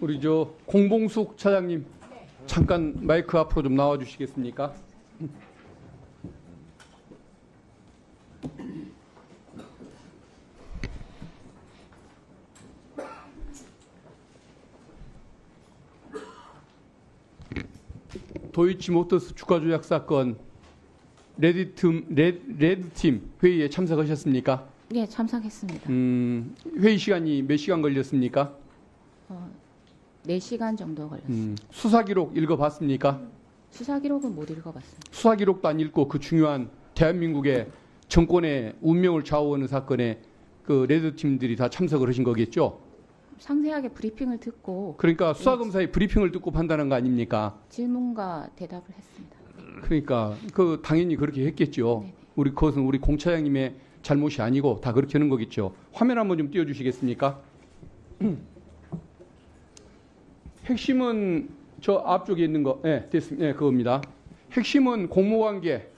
우리 공봉숙 차장님 잠깐 마이크 앞으로 좀 나와 주시겠습니까? 도이치모터스 주가 조작 사건 레드팀 회의에 참석하셨습니까? 예, 참석했습니다. 회의 시간이 몇 시간 걸렸습니까? 4시간 정도 걸렸습니다. 수사 기록 읽어봤습니까? 수사 기록은 못 읽어봤습니다. 수사 기록도 안 읽고 그 중요한 대한민국의 정권의 운명을 좌우하는 사건에 그 레드팀들이 다 참석을 하신 거겠죠? 상세하게 브리핑을 듣고 그러니까 수사검사의 브리핑을 듣고 판단한 거 아닙니까? 질문과 대답을 했습니다. 그러니까 그 당연히 그렇게 했겠죠. 네네. 그것은 우리 공 차장님의 잘못이 아니고 다 그렇게 하는 거겠죠. 화면 한번 좀 띄워주시겠습니까? 핵심은 저 앞쪽에 있는 거, 됐습니다. 그겁니다. 핵심은 공모관계,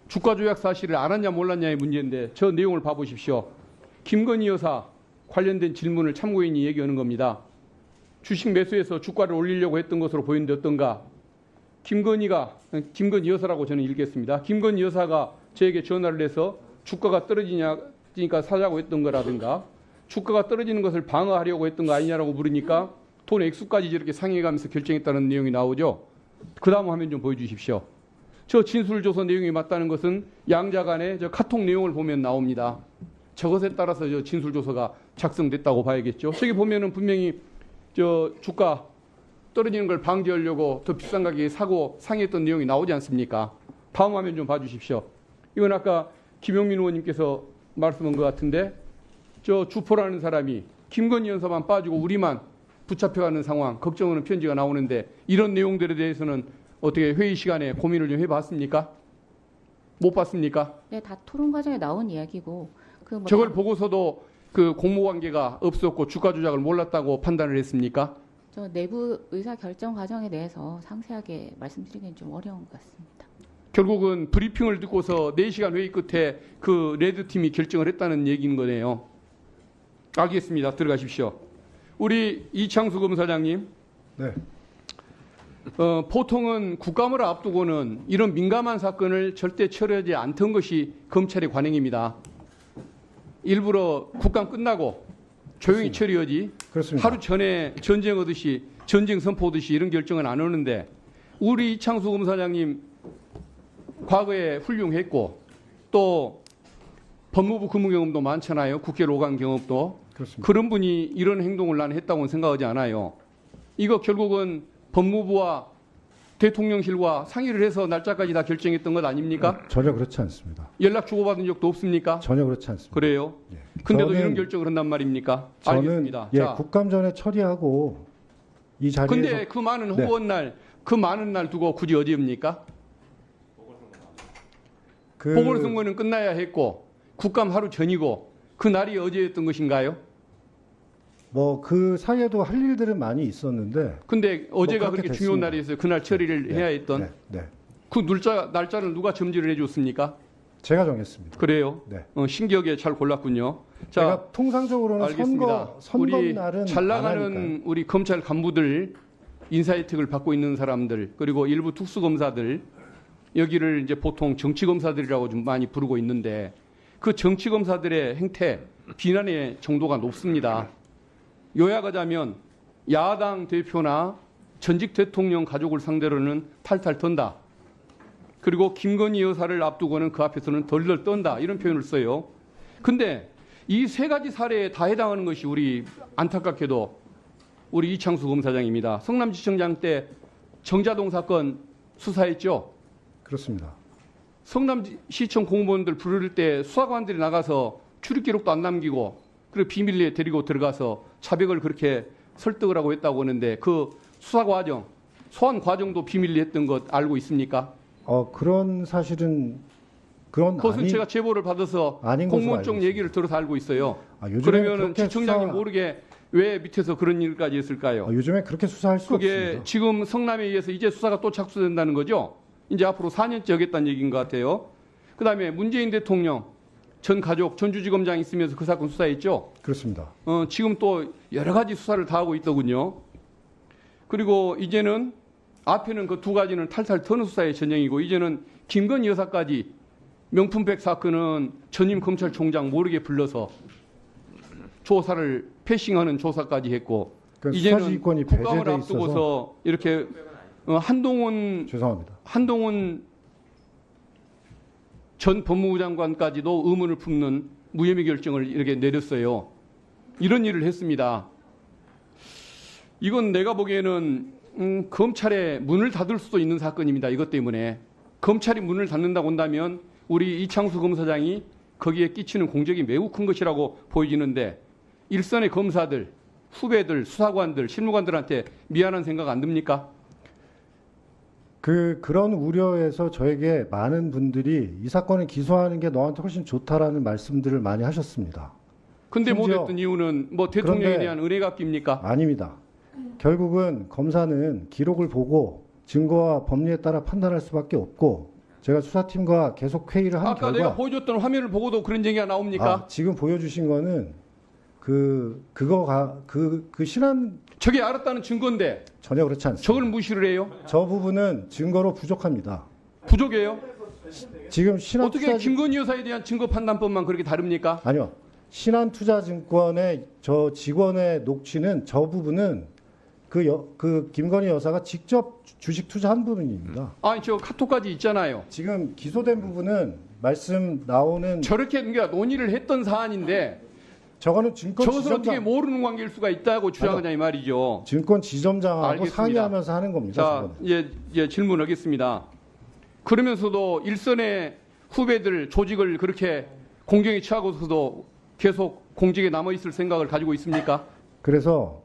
주가 조작 사실을 알았냐 몰랐냐의 문제인데 저 내용을 봐보십시오. 김건희 여사 관련된 질문을 참고인이 얘기하는 겁니다. 주식 매수해서 주가를 올리려고 했던 것으로 보이는데 어떤가? 김건희 여사라고 저는 읽겠습니다. 김건희 여사가 저에게 전화를 해서 주가가 떨어지니까 사자고 했던 거라든가 주가가 떨어지는 것을 방어하려고 했던 거 아니냐라고 물으니까 돈 액수까지 저렇게 상의해가면서 결정했다는 내용이 나오죠. 그 다음 화면 좀 보여주십시오. 저 진술조서 내용이 맞다는 것은 양자 간의 저 카톡 내용을 보면 나옵니다. 저것에 따라서 저 진술조서가 작성됐다고 봐야겠죠. 저기 보면은 분명히 저 주가 떨어지는 걸 방지하려고 더 비싼 가격에 사고 상의했던 내용이 나오지 않습니까? 다음 화면 좀 봐주십시오. 이건 아까 김용민 의원님께서 말씀한 것 같은데 저 주포라는 사람이 김건희 여사만 빠지고 우리만 붙잡혀가는 상황, 걱정하는 편지가 나오는데 이런 내용들에 대해서는 어떻게 회의 시간에 고민을 좀 해봤습니까? 못 봤습니까? 네, 다 토론 과정에 나온 이야기고 저걸 보고서도 그 공모관계가 없었고 주가 조작을 몰랐다고 판단을 했습니까? 저 내부 의사 결정 과정에 대해서 상세하게 말씀드리기는 좀 어려운 것 같습니다. 결국은 브리핑을 듣고서 4시간 회의 끝에 그 레드팀이 결정을 했다는 얘기인 거네요. 알겠습니다. 들어가십시오. 우리 이창수 검사장님. 네. 보통은 국감을 앞두고는 이런 민감한 사건을 절대 처리하지 않던 것이 검찰의 관행입니다. 일부러 국감 끝나고 조용히 처리하지. 그렇습니다. 하루 전에 전쟁하듯이 전쟁 선포하듯이 이런 결정은 안 하는데 우리 이창수 검사장님 과거에 훌륭했고 또 법무부 근무 경험도 많잖아요. 국회로 오간 경험도. 그렇습니다. 그런 분이 이런 행동을 나는 했다고는 생각하지 않아요. 이거 결국은 법무부와 대통령실과 상의를 해서 날짜까지 다 결정했던 것 아닙니까? 전혀 그렇지 않습니다. 연락 주고받은 적도 없습니까? 전혀 그렇지 않습니다. 그래요? 예. 근데도 이런 결정을 한단 말입니까? 저는 알겠습니다. 예, 자, 국감 전에 처리하고 이 자리에서 근데 그 많은 허구한 날, 그 많은 날 두고 굳이 어디입니까? 보궐선거는 끝나야 했고 국감 하루 전이고 그 날이 어제였던 것인가요? 뭐 그 사이에도 할 일들은 많이 있었는데 근데 어제가 그렇게 그렇게 중요한 됐습니다. 날이었어요. 그날 처리를 해야 했던. 네. 그 날짜를 누가 점지를 해줬습니까? 제가 정했습니다. 그래요. 네. 신기하게 잘 골랐군요. 자, 제가 통상적으로는 알겠습니다. 선거 우리 날은 잘 안 나가는 하니까요. 우리 검찰 간부들, 인사 혜택을 받고 있는 사람들, 그리고 일부 특수검사들, 여기를 이제 보통 정치검사들이라고 좀 많이 부르고 있는데 그 정치검사들의 행태, 비난의 정도가 높습니다. 요약하자면 야당 대표나 전직 대통령 가족을 상대로는 탈탈 턴다. 그리고 김건희 여사를 앞두고는 그 앞에서는 덜덜 떤다. 이런 표현을 써요. 근데 이 세 가지 사례에 다 해당하는 것이 우리 안타깝게도 우리 이창수 검사장입니다. 성남시청장 때 정자동 사건 수사했죠. 그렇습니다. 성남시청 공무원들 부를 때 수사관들이 나가서 출입 기록도 안 남기고 그리고 비밀리에 데리고 들어가서 자백을 그렇게 설득을 하고 했다고 하는데 그 수사 과정, 소환 과정도 비밀리 했던 것 알고 있습니까? 그런 사실은 그건 그것은 제가 제보를 받아서 아닌 것으로 공무원 알고 쪽 있습니다. 얘기를 들어서 알고 있어요. 요즘에 그러면은 그렇게 지청장이 모르게 왜 밑에서 그런 일까지 했을까요? 요즘에 그렇게 수사할 수 그게 없습니다. 지금 성남에 의해서 이제 수사가 또 착수된다는 거죠. 이제 앞으로 4년째 하겠다는 얘기인 것 같아요. 그다음에 문재인 대통령 전 가족 전주지검장 있으면서 그 사건 수사했죠. 그렇습니다. 지금 또 여러 가지 수사를 다 하고 있더군요. 그리고 이제는 앞에는 그 두 가지는 탈탈 터는 수사의 전형이고 이제는 김건희 여사까지 명품백 사건은 전임 검찰총장 모르게 불러서 조사를 패싱하는 조사까지 했고 그러니까 이제는 수사지휘권이 국감을 배제돼 앞두고서 있어서 이렇게 죄송합니다. 한동훈 전 법무부 장관까지도 의문을 품는 무혐의 결정을 이렇게 내렸어요. 이런 일을 했습니다. 이건 내가 보기에는 검찰의 문을 닫을 수도 있는 사건입니다. 이것 때문에 검찰이 문을 닫는다고 한다면 우리 이창수 검사장이 거기에 끼치는 공적이 매우 큰 것이라고 보여지는데 일선의 검사들, 후배들, 수사관들, 실무관들한테 미안한 생각 안 듭니까? 그런 우려에서 저에게 많은 분들이 이 사건을 기소하는 게 너한테 훨씬 좋다라는 말씀들을 많이 하셨습니다. 근데 심지어 못했던 이유는 뭐 대통령에 그런데 대한 은혜 갚기입니까? 아닙니다. 결국은 검사는 기록을 보고 증거와 법리에 따라 판단할 수밖에 없고 제가 수사팀과 계속 회의를 한 아까 결과 내가 보여줬던 화면을 보고도 그런 얘기가 나옵니까? 지금 보여주신 거는 그 신안 저게 알았다는 증거인데 전혀 그렇지 않습니다. 저걸 무시를 해요? 저 부분은 증거로 부족합니다. 부족해요? 지금 신한 어떻게 투자 김건희 여사에 대한 증거 판단법만 그렇게 다릅니까? 아니요. 신한투자증권의 저 직원의 녹취는 저 부분은 그 김건희 여사가 직접 주식 투자한 부분입니다. 아니 저 카톡까지 있잖아요. 지금 기소된 부분은 말씀 나오는 저렇게 그러니까 논의를 했던 사안인데 저거는 증권 저것을 어떻게 지점장 모르는 관계일 수가 있다고 주장하냐 이 말이죠. 증권 지점장하고 알겠습니다. 상의하면서 하는 겁니다. 자, 저거는. 질문하겠습니다. 그러면서도 일선의 후배들 조직을 그렇게 공경에 처하고서도 계속 공직에 남아 있을 생각을 가지고 있습니까? 그래서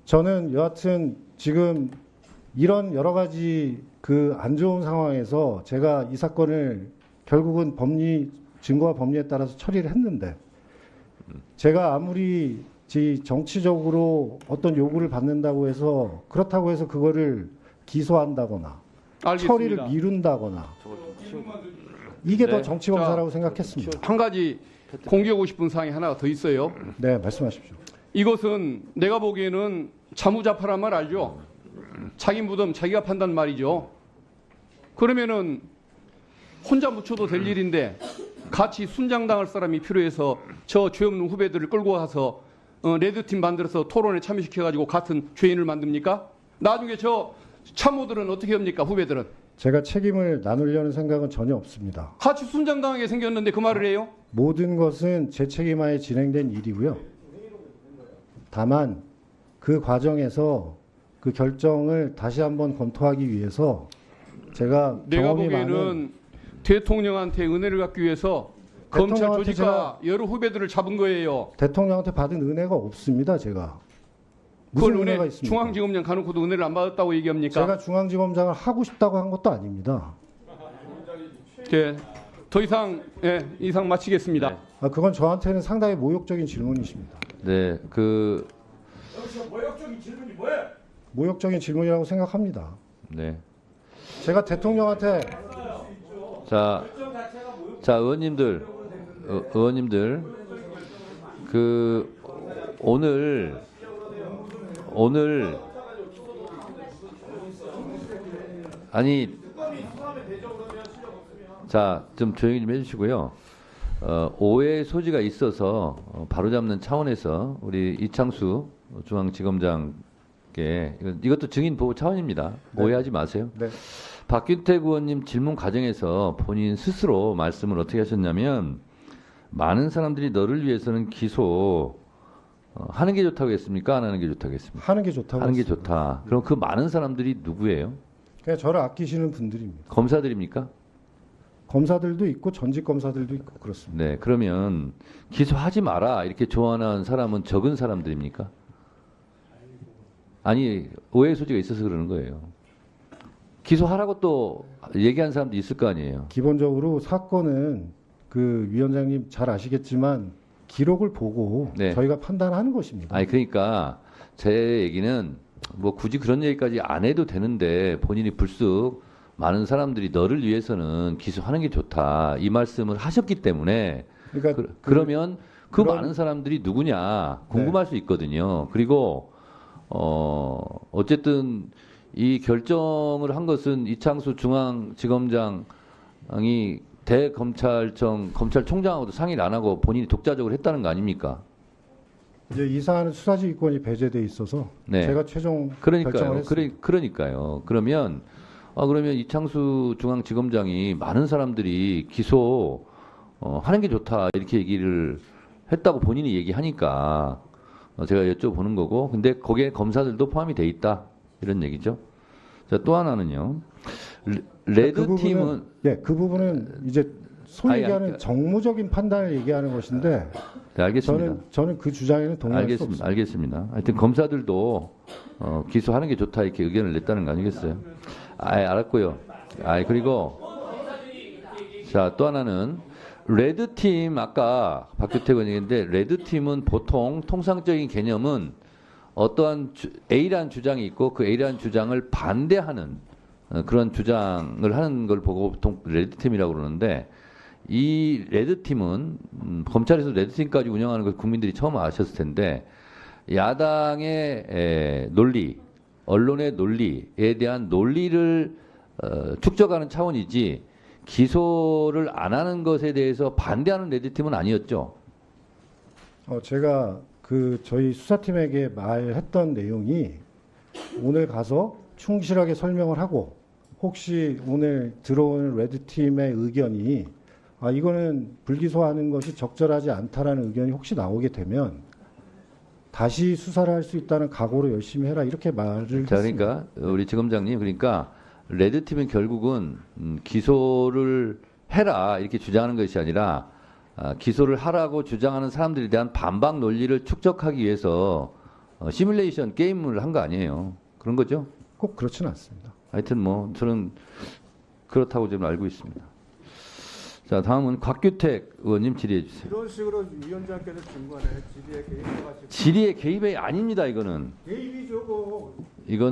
저는 여하튼 지금 이런 여러 가지 그 안 좋은 상황에서 제가 이 사건을 결국은 증거와 법리에 따라서 처리를 했는데 제가 아무리 정치적으로 어떤 요구를 받는다고 해서 그렇다고 해서 그거를 기소한다거나 알겠습니다. 처리를 미룬다거나 이게 더 네. 정치검사라고 생각했습니다. 한 가지 공개하고 싶은 사항이 하나가 더 있어요. 네, 말씀하십시오. 이것은 내가 보기에는 자무자파란 말 알죠? 자기 무덤 자기가 판단 말이죠. 그러면은 혼자 묻혀도 될 일인데 같이 순장당할 사람이 필요해서 저 죄 없는 후배들을 끌고 와서 레드팀 만들어서 토론에 참여시켜가지고 같은 죄인을 만듭니까? 나중에 저 참모들은 어떻게 합니까? 후배들은 제가 책임을 나누려는 생각은 전혀 없습니다. 같이 순장당하게 생겼는데 그 말을 해요? 모든 것은 제 책임하에 진행된 일이고요. 다만 그 과정에서 그 결정을 다시 한번 검토하기 위해서 제가 내가 경험이 보기에는 많은 대통령한테 은혜를 갖기 위해서 검찰 대통령한테 조직과 여러 후배들을 잡은 거예요. 대통령한테 받은 은혜가 없습니다. 제가 그걸 무슨 은혜가 있습니까? 중앙지검장 가놓고도 은혜를 안 받았다고 얘기합니까? 제가 중앙지검장을 하고 싶다고 한 것도 아닙니다. 더 이상 이상 마치겠습니다. 네. 그건 저한테는 상당히 모욕적인 질문이십니다. 네, 모욕적인 질문이 뭐예요? 모욕적인 질문이라고 생각합니다. 네. 제가 대통령한테 자, 의원님들, 오늘 아니, 자, 좀 조용히 좀 해주시고요. 오해의 소지가 있어서 바로잡는 차원에서 우리 이창수 중앙지검장께 이것도 증인 보호 차원입니다. 네. 오해하지 마세요. 네. 박균택 의원님 질문 과정에서 본인 스스로 말씀을 어떻게 하셨냐면 많은 사람들이 너를 위해서는 기소 하는 게 좋다고 했습니까? 안 하는 게 좋다고 했습니까? 하는 게 좋다고 하는 게 했습니다. 좋다. 그럼 그 많은 사람들이 누구예요? 그냥 저를 아끼시는 분들입니다. 검사들입니까? 검사들도 있고 전직 검사들도 있고 그렇습니다. 네. 그러면 기소하지 마라 이렇게 조언한 사람은 적은 사람들입니까? 아니 오해 소지가 있어서 그러는 거예요. 기소하라고 또 얘기한 사람도 있을 거 아니에요. 기본적으로 사건은 그 위원장님 잘 아시겠지만 기록을 보고 네. 저희가 판단하는 것입니다. 아니 그러니까 제 얘기는 뭐 굳이 그런 얘기까지 안 해도 되는데 본인이 불쑥 많은 사람들이 너를 위해서는 기소하는 게 좋다 이 말씀을 하셨기 때문에 그러면 그 그런- 많은 사람들이 누구냐 궁금할 수 있거든요. 그리고 어쨌든 이 결정을 한 것은 이창수 중앙지검장이 대검찰청 검찰총장하고도 상의를 안 하고 본인이 독자적으로 했다는 거 아닙니까? 이제 이 사안은 수사지휘권이 배제돼 있어서 네. 제가 최종 결정을 했습니다. 그러니까요. 그러면 이창수 중앙지검장이 많은 사람들이 기소 하는 게 좋다 이렇게 얘기를 했다고 본인이 얘기하니까 제가 여쭤보는 거고, 근데 거기에 검사들도 포함이 돼 있다 이런 얘기죠. 자, 또 하나는요. 레드 팀은 그 부분은 이제 소위 얘기하는 정무적인 판단을 얘기하는 것인데 네, 알겠습니다. 저는 그 주장에는 동의할 수 없습니다. 알겠습니다. 하여튼 검사들도 기소하는 게 좋다 이렇게 의견을 냈다는 거 아니겠어요? 알았고요. 그리고 자, 또 하나는 레드팀, 아까 박규택 의원님인데 레드팀은 보통 통상적인 개념은 어떠한 A라는 주장이 있고 그 A라는 주장을 반대하는 그런 주장을 하는 걸 보고 보통 레드팀이라고 그러는데, 이 레드팀은 검찰에서 레드팀까지 운영하는 걸 국민들이 처음 아셨을 텐데, 야당의 논리, 언론의 논리에 대한 논리를 축적하는 차원이지 기소를 안 하는 것에 대해서 반대하는 레드팀은 아니었죠. 제가 저희 수사팀에게 말했던 내용이 오늘 가서 충실하게 설명을 하고 혹시 오늘 들어오는 레드팀의 의견이 이거는 불기소하는 것이 적절하지 않다라는 의견이 혹시 나오게 되면 다시 수사를 할 수 있다는 각오로 열심히 해라 이렇게 말을 자, 했습니다. 그러니까 우리 지검장님, 그러니까 레드팀은 결국은 기소를 해라 이렇게 주장하는 것이 아니라 기소를 하라고 주장하는 사람들에 대한 반박 논리를 축적하기 위해서 시뮬레이션 게임을 한 거 아니에요. 그런 거죠? 꼭 그렇지는 않습니다. 하여튼 뭐 저는 그렇다고 좀 알고 있습니다. 자, 다음은 곽규택 의원님 질의해 주세요. 이런 식으로 위원장께서 증거는 질의에 개입해가지고 질의의 개입이 아닙니다. 이거는. 개입이죠. 이건